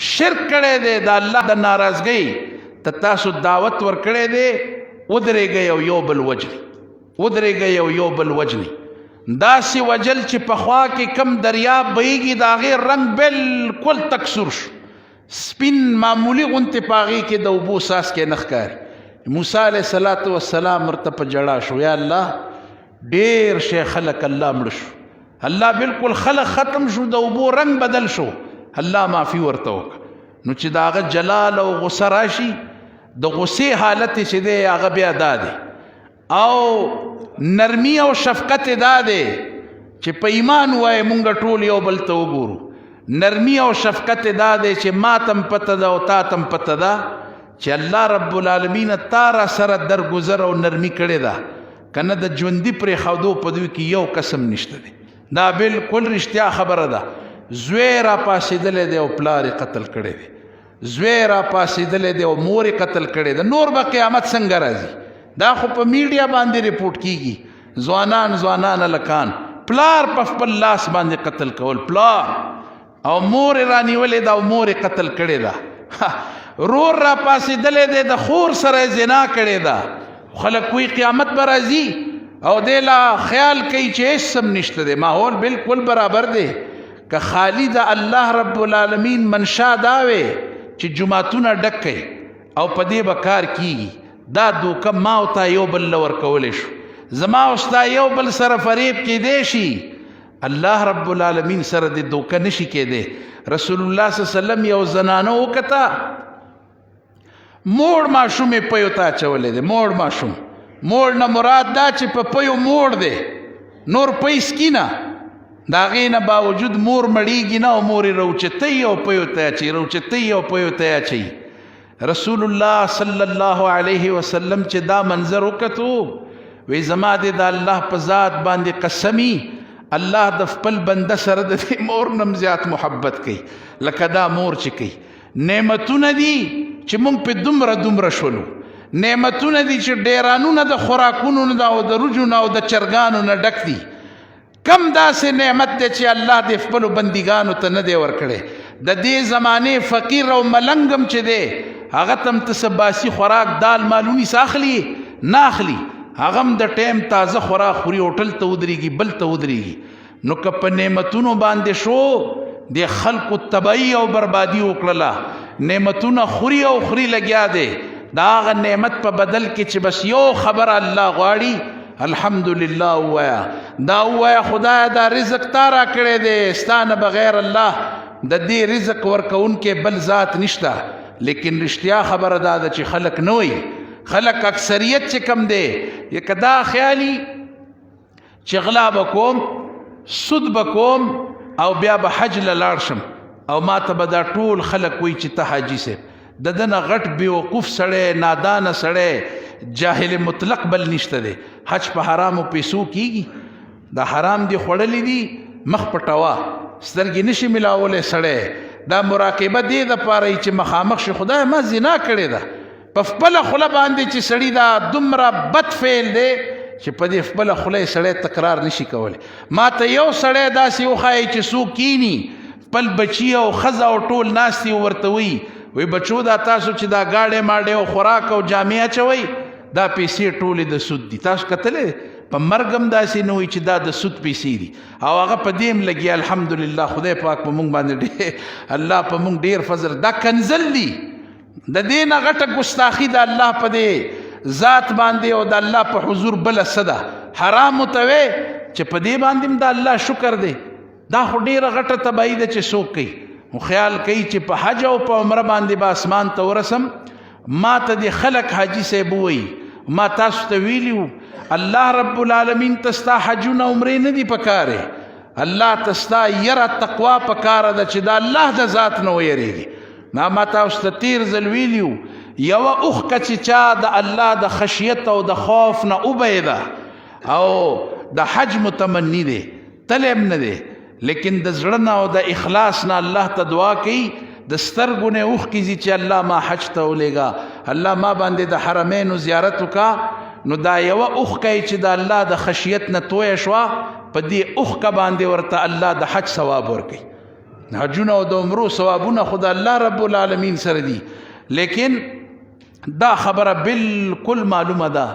شرک کړی دی د الله د ناراضګۍ ته تاسو دعوت ورکړی دی، ودرېږئ او یو بل وجنئ، ودرېږئ او یو بل وجنئ. داسې وجل چې پخوا کې کم دریاب بهیږي د هغې رنګ بالکل تک سور شو، سپین معمولي غوندې په هغې کې د اوبو څاڅکی نه ښکاري. موسی علیه السلام ورته په ژړا شو، یا الله ډېر شی خلک الله مړه شو، الله بالکل خلق ختم شو، د اوبو رنګ بدل شو. الله معافي ورته وکړه. نو چې د هغه جلال او غصه راشي، د غصې حالت چې دی هغه بیا دا دی، او نرمی او شفقت دا دی چې په ایمان وایي مونږ ټول یو بل ته وګورو. نرمی او شفقت دا دی چې ما تم پته ده او تا تم پته ده چې الله رب العالمین تا را سره درگذر او نرمی کړې ده، که نه د ژوندي پرېښودو په دوی کې یو قسم نشته دی. دا بالکل رښتیا خبره ده. زوی را پاسېدلی دی او پلار یې قتل کړی دی، زوی را پاسېدلی دی او مور یې قتل کړی دی. نور به قیامت څنګه راځي؟ دا خو په میډیا باندې رپورټ کیږي، ځوانان هلکان پلار په خپل لاس باندې قتل کول، پلار او مور یې رانیولې ده او مور یې قتل کړې ده. رور را پاسېدلی دی د خور سره یې زنا کړې ده. خلک وایي قیامت به راځي او دی لا خیال کوي چې هېڅ هم نشته دی، ماحول بالکل برابر دی. که خالی د الله رب العالمین منشا دا وی چې جماعتونه ډک کړي او په دې به کار کیږي، دا دوکه ما او تا یو بل له ورکولی شو، زما او ستا یو بل سره فریب کیدی شي، الله رب العالمین سره دې دوکه نشي کیدی. رسول الله صلی الله علیه وسلم یو زنانه وکته، موړ ماشوم یې پیو ته اچولی دی. موړ ماشوم، موړ نه مراد دا چې په پیو موړ دی، نور پی سکي نه، د هغې نه باوجود مور مړیږي نه او مور یې روچتوي او پیو ته اچوي، روچتوي او پیو ته اچوي. رسول الله صلی الله علیه وسلم چې دا منظر وکتو، وی زما دې د الله په ذات باندې قسمی، الله د خپل بنده سره د دې مور نه زیات محبت کوي لکه دا مور چې کوي. نعمتونه دي چې موږ په دومره شولو، نعمتونه دي چې ډیرانونه د خوراکونو نه او د روجو نه او د چرګانو نه ډک دي. کم داسې نعمت دی چې الله دې خپلو بندګانو ته نه دی ورکړی. د دې زمانې فقیر او ملنګ هم چې دی، هغه ته هم ته څه باسي خوراک دال مالونی څه اخلي نه اخلي، هغه هم د ټیم تازه خوراک خوري، هوټل ته ودرېږي بل ته ودرېږي. نو که په نعمتونو باندې شو د خلقو تباهي او بربادي وکړله، نعمتونه خوري او خوري لګیا دی، د هغه نعمت په بدل کې چې بس یو خبر الله غواړي، الحمدلله ووایا، دا ووایا خدای دا رزق تا را کړی دی، ستا نه بغیر الله د دې رزق ورکوونکی بل ذات نشته. لیکن رښتیا خبره دا ده چې خلک نه وایي، خلک اکثریت چې کم دی که دا خیالي چې غلا به کوم، سود به کوم او بیا به حج له لاړ شم او ما ته به دا ټول خلک وایي چې ته حاجي صاحب. د ده نه غټ بیوقوف سړی، نادانه سړی، جاهل مطلق بل نشته دی. حج په حرامو پیسو کیږي، دا حرام دی خوړلی دي، مخ پټوه، سترګې نشي ملاولی سړی. دا مراقبه دې دپاره چې مخامخ شي خدای ما زنا کړې ده، په خپله خوله باندې چې سړي دا دومره بد فعل دی چې په دې خپله خوله یې سړی تکرار نشي کولی. ما ته یو سړی داسې وښایي چې څوک کینی خپل بچي او ښځه او ټول ناستي ورته وایي، وی بچو دا تاسو چې دا گاڑی ماڑی او خوراک او جامع اچوي دا پیسې ټولې د سود دي. تاسو کتلې په مرګ هم داسې نه وي چې دا د سود پیسې دي او هغه په دې هم لګي. الحمدلله خدای پاک په موږ باندې ډېر، الله په موږ ډېر فضل. دا کنزل دي، د دې نه غټه ګستاخي د الله په دې ذات باندې او د الله په حضور بله څه ده. حرام ته وی چې په دې باندې هم د الله شکر دی، دا خو ډېره غټه تباهي ده چې څوک کوي. خو خیال کوي چې په حج او په عمره باندې به اسمان ته ورسم. ما ته د خلک حاجي صاحب وایي، ما تاسو ته ویلي وو الله رب العالمین ته ستا حجونه عمرې نه دي پکارې، الله ته ستا یره تقوا پکاره ده چې د الله د ذات نه ویریږي. ما تاسو ته تیر ځل ویلي وو یوه اوښکه چې چا د الله د خشیت او د خوف نه وبهیده او د حج متمني دی، تلی هم نه دی، لیکن د زړه نه او د اخلاص نه الله ته دعا کوي د سترګو نه اوښکې ځي چې الله ما حج ته ولېږه، الله ما باندې د حرمینو زیارت وکړه. نو دا یوه اوښکه چې د الله د خشیت نه تویه شوه، په دې اوښکه باندې ورته الله د حج ثواب ورکوي. حجونه او د عمرو ثوابونه خدا الله رب العالمین سره دي. لیکن دا خبره بالکل معلومه ده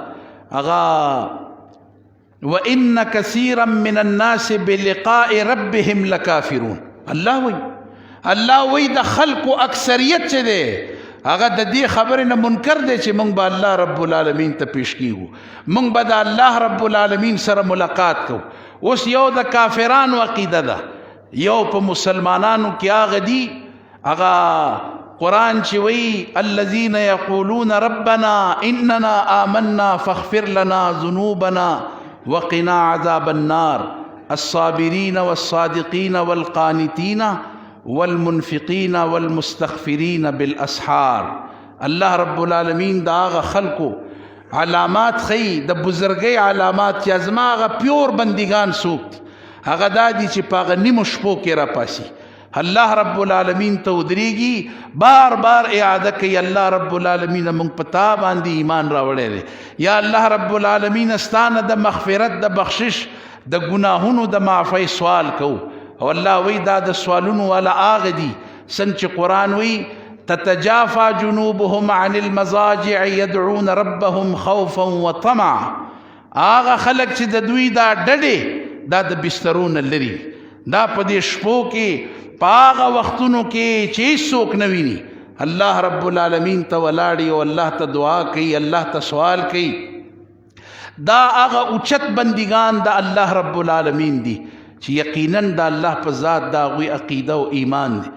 اغا وَإِنَّ كَثِيرًا مِّنَ النَّاسِ بِلِقَاءِ رَبِّهِمْ لَكَافِرُونَ. الله وی د خلقو اکثریت چې دی هغه د دې خبرې نه منکر دی چې مونږ به الله رب العالمین ته پیش کیږو، مونږ به د الله رب العالمین سره ملاقات کو. اوس یو د کافرانو عقیده ده، یو په مسلمانانو کې هغه دي هغه قرآن چې وی الذین یقولون ربنا اننا آمنا فاغفر لنا ذنوبنا وقنا عذاب النار الصابرین والصادقین والقانتین والمنفقین والمستغفرین بالاسحار. اللہ رب العالمین دا آغا خلقو علامات خی دا بزرگی علامات چی ازما آغا پیور بندگان سوکت آغا دا دی چی پاغا نمشپو کی را پاسی اللہ رب العالمین تو ادریگی بار بار اعادہ کی اللہ رب العالمین منگ پتا باندی ایمان راوڑے دے. یا اللہ رب العالمین استان دا مغفرت دا بخشش دا گناہونو دا معافی سوال کو. او اللہ وی دا دا سوالونو والا آغ دی سنچ قرآن وی تتجافا جنوبهم عن المضاجع يدعون ربهم خوفا وطمعا. آغا خلق چی دا دوی دا ڈڑے دا دا بسترون لری دا پا دی شپو کی پاغا وقتونو کی چیز سوک نوینی اللہ رب العالمین تا ولاڑی و اللہ تا دعا کی اللہ تا سوال کی. دا آغا اچت بندگان دا اللہ رب العالمین دی چی یقیناً دا اللہ پا ذات دا غوی عقیدہ و ایمان دی.